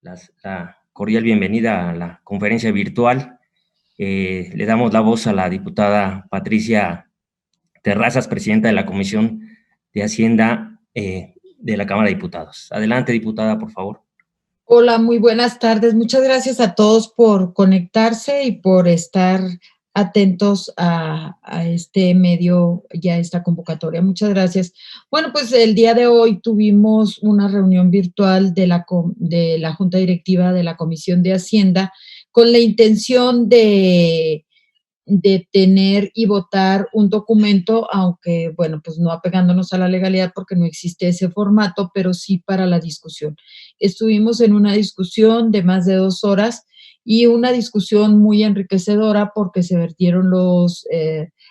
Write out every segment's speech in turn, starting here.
la cordial bienvenida a la conferencia virtual. Le damos la voz a la diputada Patricia Terrazas, presidenta de la Comisión de Hacienda de la Cámara de Diputados. Adelante, diputada, por favor. Hola, muy buenas tardes. Muchas gracias a todos por conectarse y por estar atentos a este medio y a esta convocatoria. Muchas gracias. Bueno, pues el día de hoy tuvimos una reunión virtual de la Junta Directiva de la Comisión de Hacienda con la intención de tener y votar un documento, aunque, bueno, pues no apegándonos a la legalidad porque no existe ese formato, pero sí para la discusión. Estuvimos en una discusión de más de 2 horas y una discusión muy enriquecedora porque se vertieron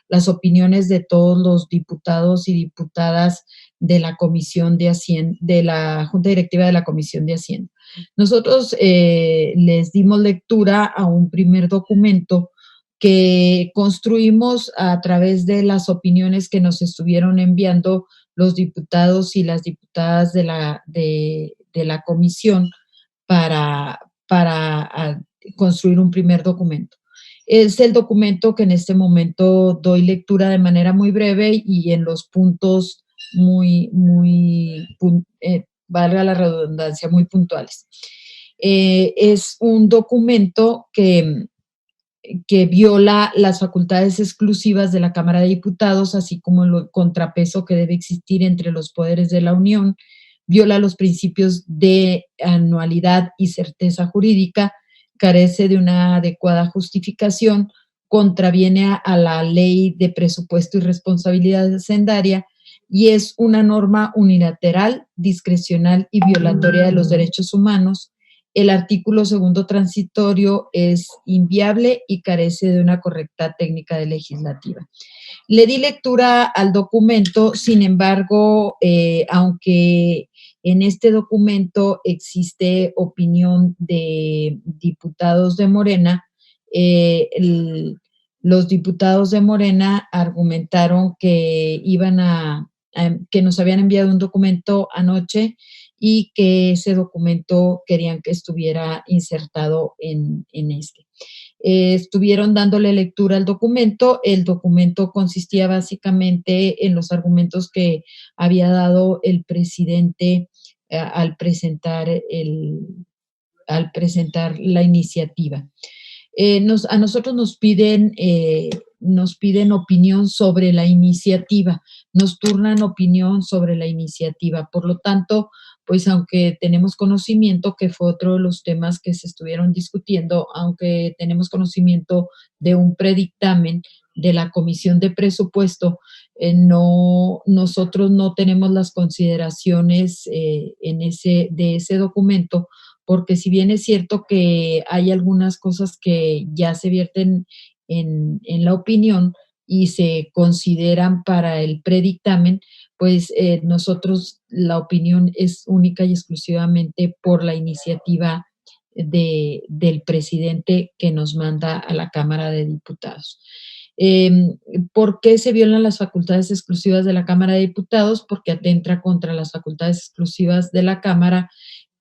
las opiniones de todos los diputados y diputadas de la Comisión de Hacienda, de la Junta Directiva de la Comisión de Hacienda. Nosotros les dimos lectura a un primer documento que construimos a través de las opiniones que nos estuvieron enviando los diputados y las diputadas de la comisión para construir un primer documento. Es el documento que en este momento doy lectura de manera muy breve y en los puntos valga la redundancia, muy puntuales. Es un documento que viola las facultades exclusivas de la Cámara de Diputados, así como el contrapeso que debe existir entre los poderes de la Unión, viola los principios de anualidad y certeza jurídica, carece de una adecuada justificación, contraviene a la ley de presupuesto y responsabilidad hacendaria y es una norma unilateral, discrecional y violatoria de los derechos humanos. El artículo segundo transitorio es inviable y carece de una correcta técnica de legislativa. Le di lectura al documento, sin embargo, aunque en este documento existe opinión de diputados de Morena, los diputados de Morena argumentaron que que nos habían enviado un documento anoche y que ese documento querían que estuviera insertado en este. Estuvieron dándole lectura al documento. El documento consistía básicamente en los argumentos que había dado el presidente al presentar la iniciativa. A nosotros nos piden opinión sobre la iniciativa, nos turnan opinión sobre la iniciativa. Por lo tanto, pues aunque tenemos conocimiento, que fue otro de los temas que se estuvieron discutiendo, aunque tenemos conocimiento de un predictamen de la Comisión de Presupuesto, nosotros no tenemos las consideraciones de ese documento, porque si bien es cierto que hay algunas cosas que ya se vierten en la opinión y se consideran para el predictamen, pues nosotros la opinión es única y exclusivamente por la iniciativa del presidente que nos manda a la Cámara de Diputados. ¿Por qué se violan las facultades exclusivas de la Cámara de Diputados? Porque atenta contra las facultades exclusivas de la Cámara,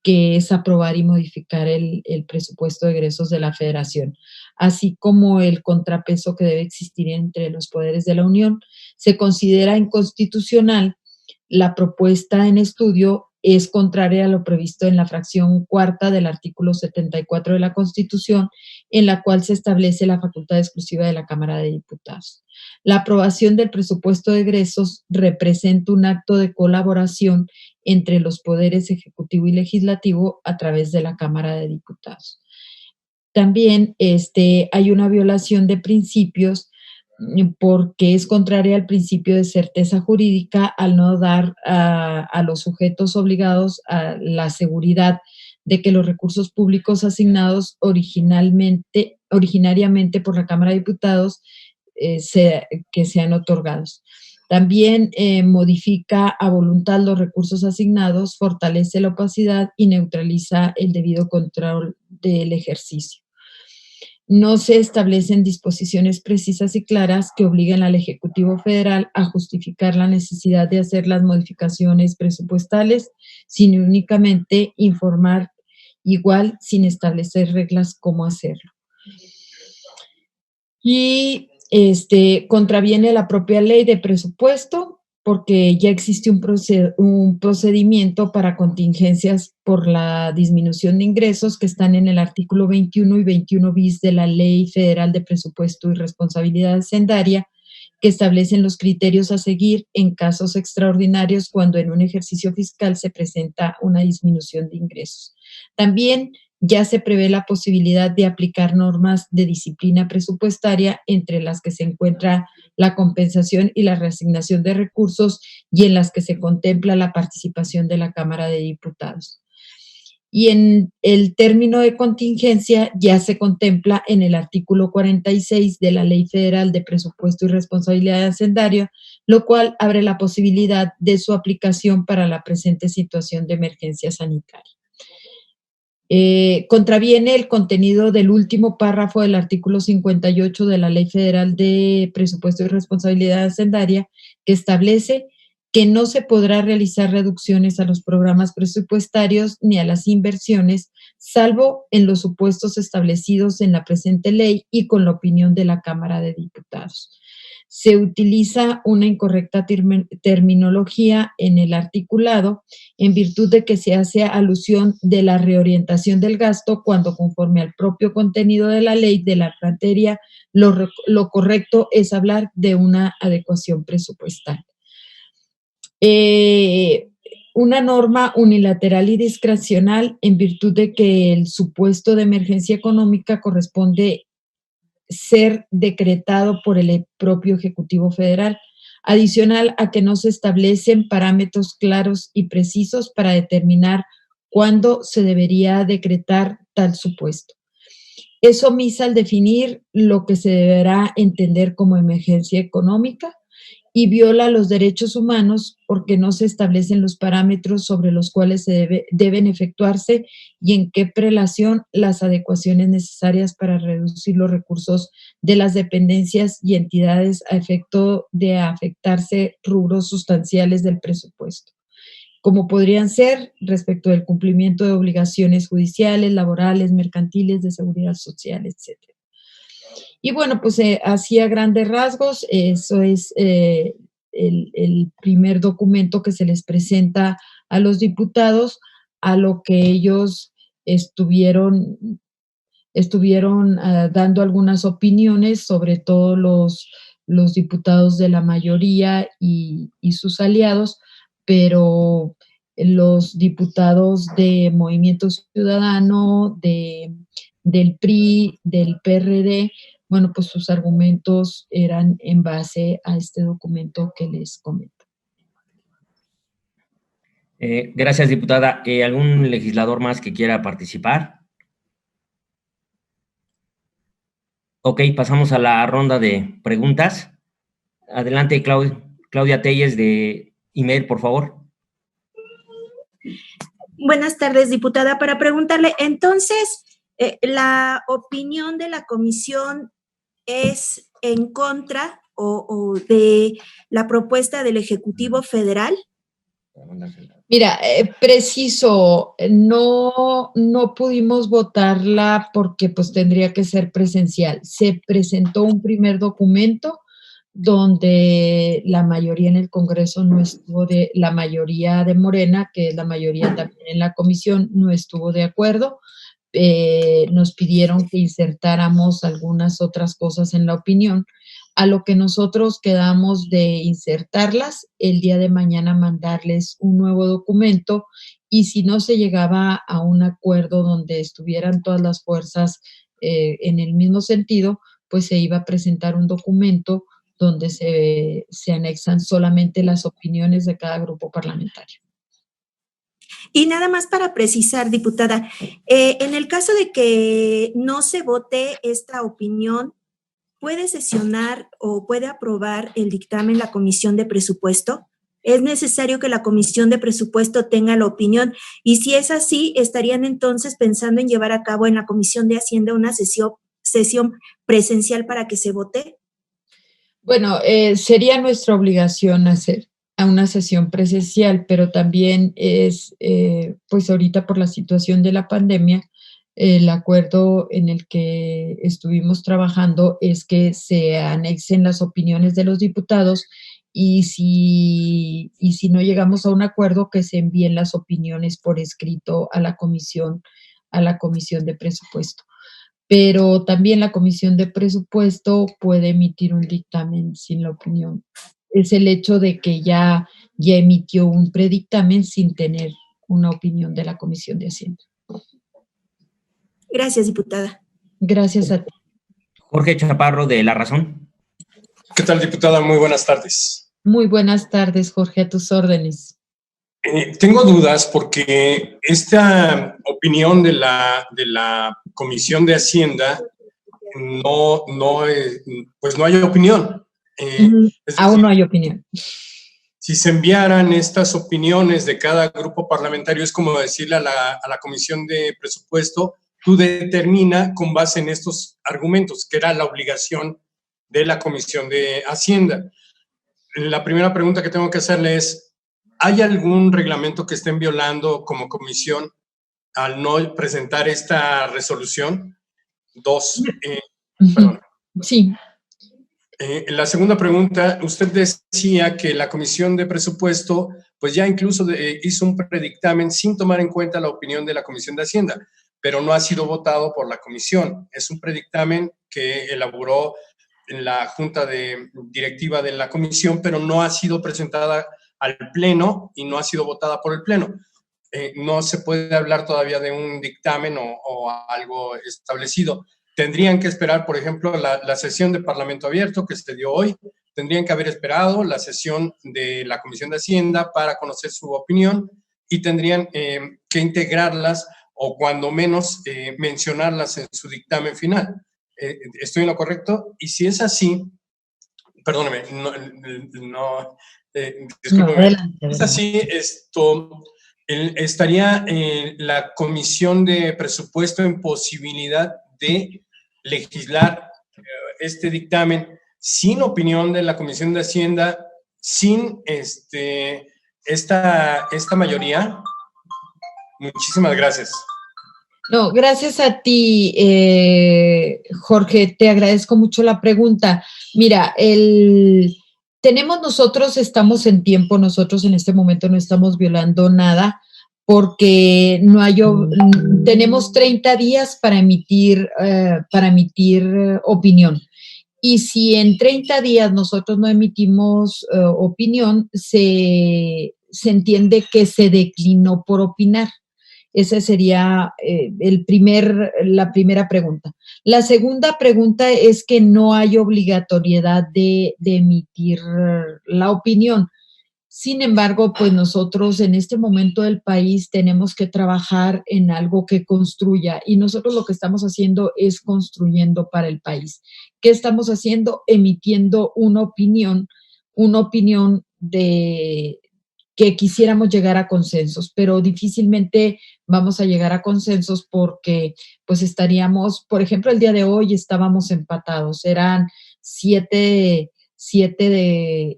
que es aprobar y modificar el presupuesto de egresos de la Federación, así como el contrapeso que debe existir entre los poderes de la Unión. Se considera inconstitucional la propuesta en estudio, es contraria a lo previsto en la fracción cuarta del artículo 74 de la Constitución, en la cual se establece la facultad exclusiva de la Cámara de Diputados. La aprobación del presupuesto de egresos representa un acto de colaboración entre los poderes ejecutivo y legislativo a través de la Cámara de Diputados. También hay una violación de principios porque es contraria al principio de certeza jurídica al no dar a los sujetos obligados a la seguridad de que los recursos públicos asignados originariamente por la Cámara de Diputados que sean otorgados. También modifica a voluntad los recursos asignados, fortalece la opacidad y neutraliza el debido control del ejercicio. No se establecen disposiciones precisas y claras que obliguen al Ejecutivo Federal a justificar la necesidad de hacer las modificaciones presupuestales, sino únicamente informar igual sin establecer reglas cómo hacerlo. Y contraviene la propia ley de presupuesto porque ya existe un procedimiento para contingencias por la disminución de ingresos que están en el artículo 21 y 21 bis de la Ley Federal de Presupuesto y Responsabilidad Hacendaria, que establecen los criterios a seguir en casos extraordinarios cuando en un ejercicio fiscal se presenta una disminución de ingresos. También ya se prevé la posibilidad de aplicar normas de disciplina presupuestaria, entre las que se encuentra la compensación y la reasignación de recursos y en las que se contempla la participación de la Cámara de Diputados. Y en el término de contingencia ya se contempla en el artículo 46 de la Ley Federal de Presupuesto y Responsabilidad Hacendaria, lo cual abre la posibilidad de su aplicación para la presente situación de emergencia sanitaria. Contraviene el contenido del último párrafo del artículo 58 de la Ley Federal de Presupuesto y Responsabilidad Hacendaria, que establece que no se podrá realizar reducciones a los programas presupuestarios ni a las inversiones, salvo en los supuestos establecidos en la presente ley y con la opinión de la Cámara de Diputados. Se utiliza una incorrecta terminología en el articulado, en virtud de que se hace alusión de la reorientación del gasto, cuando conforme al propio contenido de la ley de la materia, lo correcto es hablar de una adecuación presupuestal. Una norma unilateral y discrecional, en virtud de que el supuesto de emergencia económica corresponde ser decretado por el propio Ejecutivo Federal, adicional a que no se establecen parámetros claros y precisos para determinar cuándo se debería decretar tal supuesto. Es omisa al definir lo que se deberá entender como emergencia económica y viola los derechos humanos porque no se establecen los parámetros sobre los cuales deben efectuarse y en qué prelación las adecuaciones necesarias para reducir los recursos de las dependencias y entidades a efecto de afectarse rubros sustanciales del presupuesto, como podrían ser respecto del cumplimiento de obligaciones judiciales, laborales, mercantiles, de seguridad social, etc. Y bueno, pues así a grandes rasgos, eso es el primer documento que se les presenta a los diputados, a lo que ellos estuvieron dando algunas opiniones, sobre todo los diputados de la mayoría y sus aliados, pero los diputados de Movimiento Ciudadano, del PRI, del PRD, bueno, pues sus argumentos eran en base a este documento que les comento. Gracias, diputada. ¿Algún legislador más que quiera participar? Ok, pasamos a la ronda de preguntas. Adelante, Claudia Telles de IMER, por favor. Buenas tardes, diputada. Para preguntarle, entonces, ¿la opinión de la comisión es en contra o de la propuesta del Ejecutivo Federal? Mira, preciso, no pudimos votarla porque pues tendría que ser presencial. Se presentó un primer documento donde la mayoría en el Congreso no estuvo la mayoría de Morena, que es la mayoría también en la comisión, no estuvo de acuerdo. Nos pidieron que insertáramos algunas otras cosas en la opinión, a lo que nosotros quedamos de insertarlas, el día de mañana mandarles un nuevo documento, y si no se llegaba a un acuerdo donde estuvieran todas las fuerzas en el mismo sentido, pues se iba a presentar un documento donde se anexan solamente las opiniones de cada grupo parlamentario. Y nada más para precisar, diputada, en el caso de que no se vote esta opinión, ¿puede sesionar o puede aprobar el dictamen la Comisión de Presupuesto? ¿Es necesario que la Comisión de Presupuesto tenga la opinión? Y si es así, ¿estarían entonces pensando en llevar a cabo en la Comisión de Hacienda una sesión presencial para que se vote? Bueno, sería nuestra obligación a una sesión presencial, pero también es, pues ahorita por la situación de la pandemia, el acuerdo en el que estuvimos trabajando es que se anexen las opiniones de los diputados y si no llegamos a un acuerdo, que se envíen las opiniones por escrito a la comisión de presupuesto. Pero también la comisión de presupuesto puede emitir un dictamen sin la opinión. Es el hecho de que ya emitió un predictamen sin tener una opinión de la Comisión de Hacienda. Gracias, diputada. Gracias a ti. Jorge Chaparro, de La Razón. ¿Qué tal, diputada? Muy buenas tardes. Muy buenas tardes, Jorge, a tus órdenes. Tengo dudas porque esta opinión de la Comisión de Hacienda pues no hay opinión. Aún no hay opinión. Si se enviaran estas opiniones de cada grupo parlamentario, es como decirle a la Comisión de Presupuesto, tú determina con base en estos argumentos, que era la obligación de la Comisión de Hacienda. La primera pregunta que tengo que hacerle es, ¿hay algún reglamento que estén violando como comisión al no presentar esta resolución? Dos, perdón. Sí. La segunda pregunta, usted decía que la Comisión de Presupuesto pues ya incluso hizo un predictamen sin tomar en cuenta la opinión de la Comisión de Hacienda, pero no ha sido votado por la Comisión. Es un predictamen que elaboró en la Junta Directiva de la Comisión, pero no ha sido presentada al Pleno y no ha sido votada por el Pleno. No se puede hablar todavía de un dictamen o algo establecido. Tendrían que esperar, por ejemplo, la sesión de Parlamento Abierto que se dio hoy. Tendrían que haber esperado la sesión de la Comisión de Hacienda para conocer su opinión y tendrían que integrarlas o cuando menos mencionarlas en su dictamen final. ¿Estoy en lo correcto? Y si es así, perdóneme, discúlpeme, es así, estaría la Comisión de Presupuesto en posibilidad de legislar este dictamen sin opinión de la Comisión de Hacienda, sin esta mayoría. Muchísimas gracias. No, gracias a ti, Jorge, te agradezco mucho la pregunta. Mira, estamos en tiempo, nosotros en este momento no estamos violando nada porque tenemos 30 días para emitir opinión. Y si en 30 días nosotros no emitimos opinión, se entiende que se declinó por opinar. Esa sería la primera pregunta. La segunda pregunta es que no hay obligatoriedad de emitir la opinión. Sin embargo, pues nosotros en este momento del país tenemos que trabajar en algo que construya y nosotros lo que estamos haciendo es construyendo para el país. ¿Qué estamos haciendo? Emitiendo una opinión de que quisiéramos llegar a consensos, pero difícilmente vamos a llegar a consensos porque pues estaríamos, por ejemplo, el día de hoy estábamos empatados, eran 7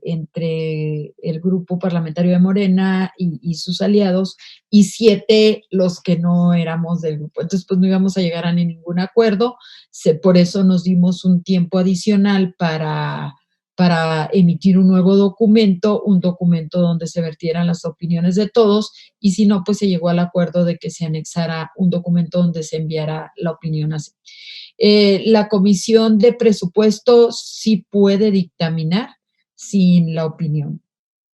entre el grupo parlamentario de Morena y sus aliados, y 7 los que no éramos del grupo. Entonces, pues no íbamos a llegar a ningún acuerdo. Por eso nos dimos un tiempo adicional para emitir un nuevo documento, un documento donde se vertieran las opiniones de todos, y si no, pues se llegó al acuerdo de que se anexara un documento donde se enviara la opinión así. La Comisión de Presupuesto sí puede dictaminar sin la opinión.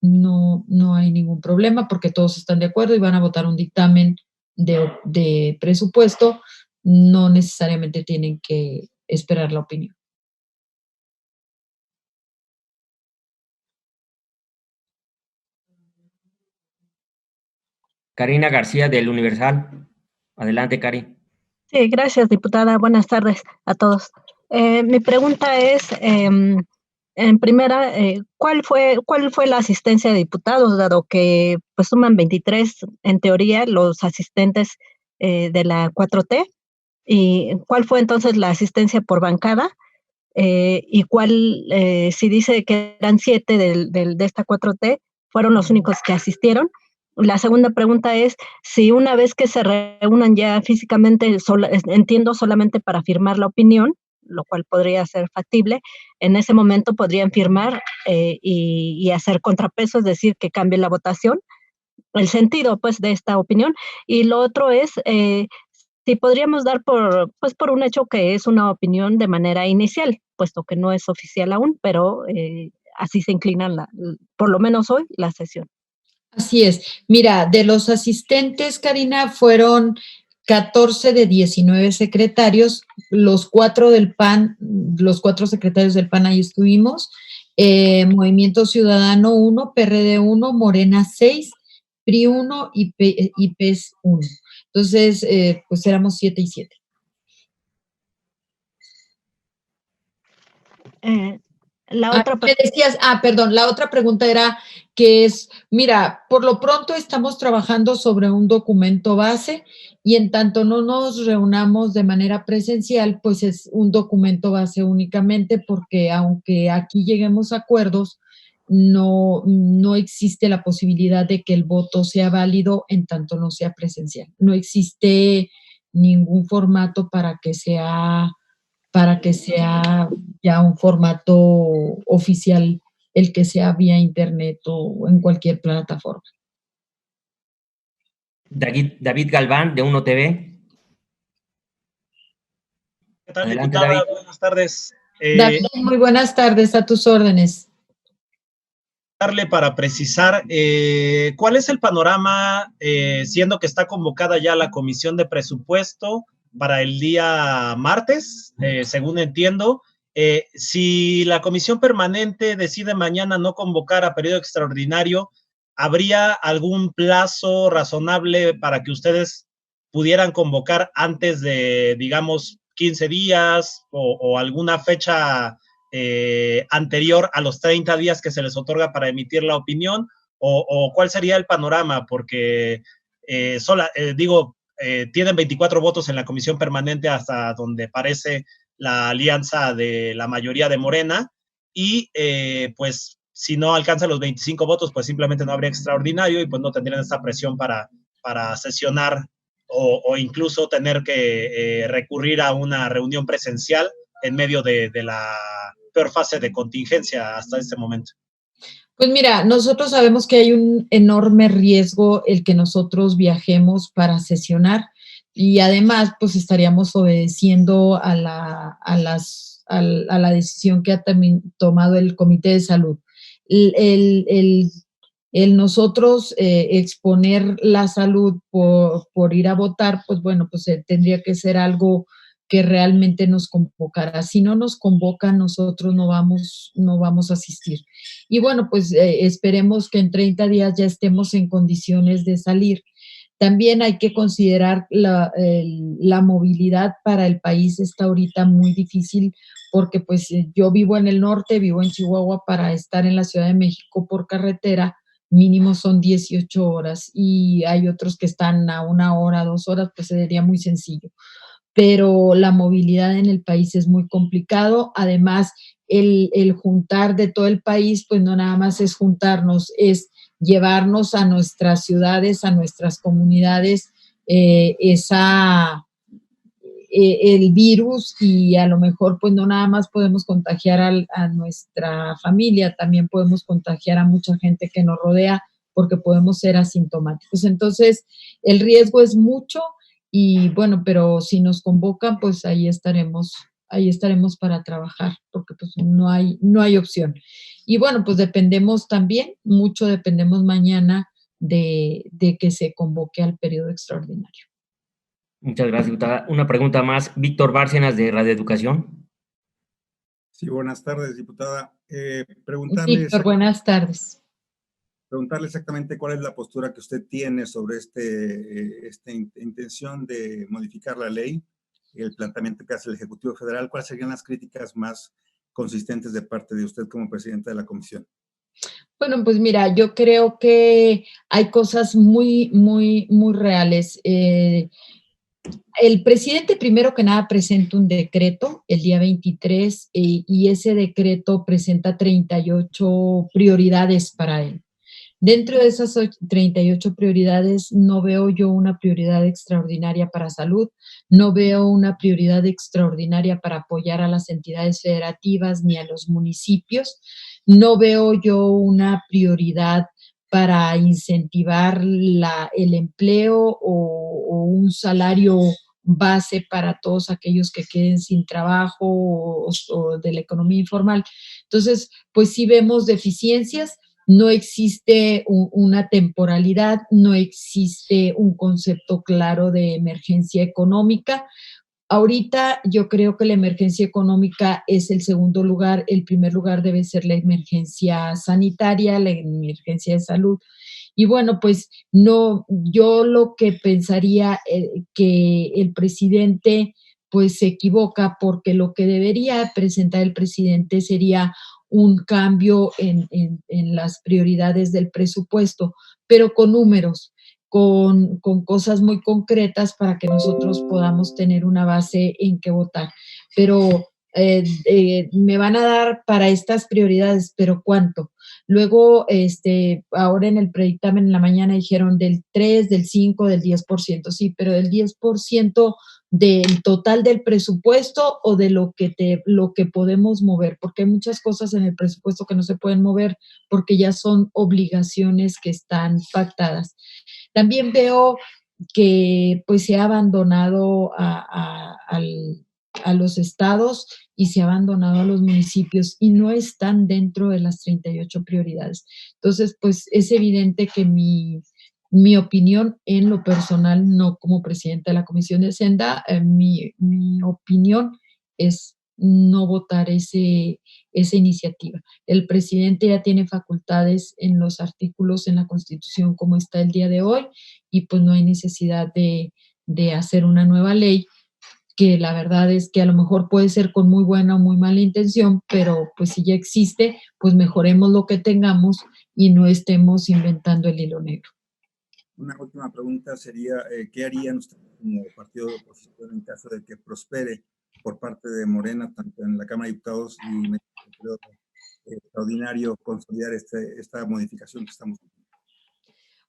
No hay ningún problema porque todos están de acuerdo y van a votar un dictamen de presupuesto. No necesariamente tienen que esperar la opinión. Karina García, del Universal. Adelante, Cari. Sí, gracias, diputada. Buenas tardes a todos. Mi pregunta es, en primera, ¿cuál fue la asistencia de diputados, dado que pues suman 23, en teoría, los asistentes de la 4T? ¿Y cuál fue entonces la asistencia por bancada? ¿Y cuál, si dice que eran 7 de esta 4T, fueron los únicos que asistieron. La segunda pregunta es si una vez que se reúnan ya físicamente, entiendo solamente para firmar la opinión, lo cual podría ser factible, en ese momento podrían firmar y hacer contrapeso, es decir, que cambie la votación, el sentido pues de esta opinión. Y lo otro es si podríamos dar por un hecho que es una opinión de manera inicial, puesto que no es oficial aún, pero así se inclina por lo menos hoy la sesión. Así es. Mira, de los asistentes, Karina, fueron 14 de 19 secretarios, los 4 del PAN, los 4 secretarios del PAN ahí estuvimos, Movimiento Ciudadano 1, PRD 1, Morena 6, PRI 1 y PES 1. Entonces, pues éramos 7 y 7. La otra me decías, perdón, la otra pregunta era que es, mira, por lo pronto estamos trabajando sobre un documento base y en tanto no nos reunamos de manera presencial, pues es un documento base únicamente porque aunque aquí lleguemos a acuerdos, no existe la posibilidad de que el voto sea válido en tanto no sea presencial. No existe ningún formato para que sea ya un formato oficial, el que sea vía internet o en cualquier plataforma. David Galván, de Uno TV. ¿Qué tal, Adelante, diputada? David. Buenas tardes. David, muy buenas tardes, a tus órdenes. Para precisar, ¿cuál es el panorama, siendo que está convocada ya la Comisión de Presupuesto para el día martes, según entiendo? Si la Comisión Permanente decide mañana no convocar a periodo extraordinario, ¿habría algún plazo razonable para que ustedes pudieran convocar antes de, digamos, 15 días o alguna fecha anterior a los 30 días que se les otorga para emitir la opinión? ¿O cuál sería el panorama? Porque, tienen 24 votos en la Comisión Permanente hasta donde parece la alianza de la mayoría de Morena, y pues si no alcanzan los 25 votos, pues simplemente no habría extraordinario y pues no tendrían esta presión para sesionar o incluso tener que recurrir a una reunión presencial en medio de la peor fase de contingencia hasta este momento. Pues mira, nosotros sabemos que hay un enorme riesgo el que nosotros viajemos para sesionar y además pues estaríamos obedeciendo a la decisión que ha tomado el Comité de Salud. El nosotros exponer la salud por ir a votar, pues bueno, pues tendría que ser algo que realmente nos convocara. Si no nos convocan, nosotros no vamos a asistir. Y bueno, pues esperemos que en 30 días ya estemos en condiciones de salir. También hay que considerar la movilidad para el país está ahorita muy difícil porque pues yo vivo en el norte, vivo en Chihuahua, para estar en la Ciudad de México por carretera mínimo son 18 horas y hay otros que están a 1 hora, 2 horas, pues sería muy sencillo. Pero la movilidad en el país es muy complicado. Además, el juntar de todo el país, pues no nada más es juntarnos, es llevarnos a nuestras ciudades, a nuestras comunidades, el virus y a lo mejor pues no nada más podemos contagiar a nuestra familia, también podemos contagiar a mucha gente que nos rodea porque podemos ser asintomáticos. Entonces, el riesgo es mucho y bueno, pero si nos convocan, pues ahí estaremos para trabajar porque pues no hay opción. Y bueno, pues dependemos mañana de que se convoque al periodo extraordinario. Muchas gracias, diputada. Una pregunta más. Víctor Bárcenas, de Radio Educación. Sí, buenas tardes, diputada. Víctor, buenas tardes. Preguntarle exactamente cuál es la postura que usted tiene sobre esta intención de modificar la ley, el planteamiento que hace el Ejecutivo Federal. ¿Cuáles serían las críticas más consistentes de parte de usted como presidenta de la comisión? Bueno, pues mira, yo creo que hay cosas muy, muy, muy reales. El presidente, primero que nada, presenta un decreto el día 23 y ese decreto presenta 38 prioridades para él. Dentro de esas 38 prioridades no veo yo una prioridad extraordinaria para salud, no veo una prioridad extraordinaria para apoyar a las entidades federativas ni a los municipios, no veo yo una prioridad para incentivar el empleo o un salario base para todos aquellos que queden sin trabajo o de la economía informal. Entonces, pues sí vemos deficiencias, no existe una temporalidad, no existe un concepto claro de emergencia económica. Ahorita yo creo que la emergencia económica es el segundo lugar, el primer lugar debe ser la emergencia sanitaria, la emergencia de salud. Y bueno, pues no, yo lo que pensaría que el presidente pues se equivoca porque lo que debería presentar el presidente sería un cambio en las prioridades del presupuesto, pero con números, con cosas muy concretas para que nosotros podamos tener una base en que votar. Pero me van a dar para estas prioridades, pero ¿cuánto? Luego, ahora en el predictamen en la mañana dijeron del 3, del 5, del 10%, sí, pero del 10% del total del presupuesto o de lo que podemos mover, porque hay muchas cosas en el presupuesto que no se pueden mover porque ya son obligaciones que están pactadas. También veo que pues se ha abandonado a los estados y se ha abandonado a los municipios y no están dentro de las 38 prioridades. Entonces, pues es evidente que mi opinión en lo personal, no como presidenta de la Comisión de Hacienda, mi opinión es no votar esa iniciativa. El presidente ya tiene facultades en los artículos en la Constitución como está el día de hoy y pues no hay necesidad de hacer una nueva ley, que la verdad es que a lo mejor puede ser con muy buena o muy mala intención, pero pues si ya existe, pues mejoremos lo que tengamos y no estemos inventando el hilo negro. Una última pregunta sería, ¿qué harían ustedes como partido de oposición en caso de que prospere por parte de Morena, tanto en la Cámara de Diputados y en el periodo extraordinario, consolidar esta modificación que estamos haciendo?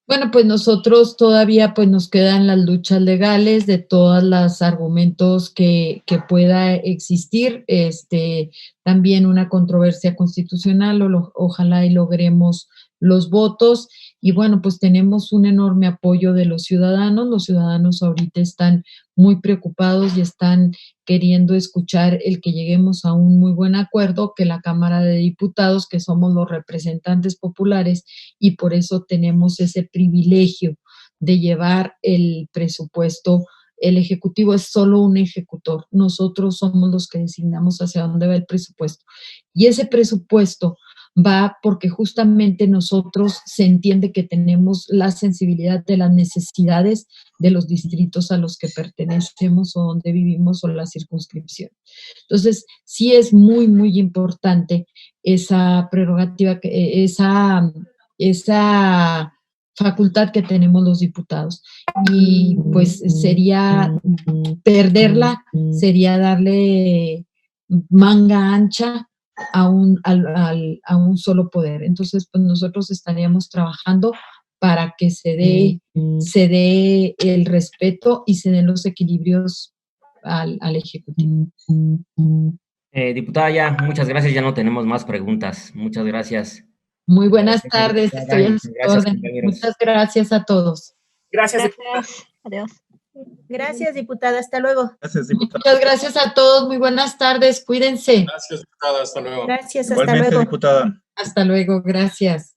Bueno, pues nosotros todavía pues nos quedan las luchas legales de todos los argumentos que pueda existir, también una controversia constitucional, ojalá y logremos los votos y bueno, pues tenemos un enorme apoyo de los ciudadanos ahorita están muy preocupados y están queriendo escuchar el que lleguemos a un muy buen acuerdo, que la Cámara de Diputados, que somos los representantes populares y por eso tenemos ese privilegio de llevar el presupuesto. El Ejecutivo es solo un ejecutor, nosotros somos los que designamos hacia dónde va el presupuesto y ese presupuesto va porque justamente nosotros se entiende que tenemos la sensibilidad de las necesidades de los distritos a los que pertenecemos o donde vivimos o la circunscripción. Entonces, sí es muy, muy importante esa prerrogativa, esa facultad que tenemos los diputados. Y pues sería perderla, sería darle manga ancha a un solo poder. Entonces, pues nosotros estaríamos trabajando para que se dé el respeto y se den los equilibrios al Ejecutivo. Diputada, ya, muchas gracias, ya no tenemos más preguntas. Muchas gracias. Muy buenas tardes, estoy a su orden. Muchas gracias a todos. Gracias. Adiós. Gracias, diputada. Hasta luego. Gracias, diputada. Muchas gracias a todos. Muy buenas tardes. Cuídense. Gracias, diputada. Hasta luego. Gracias. Igualmente, hasta luego. diputada. Hasta luego. Gracias.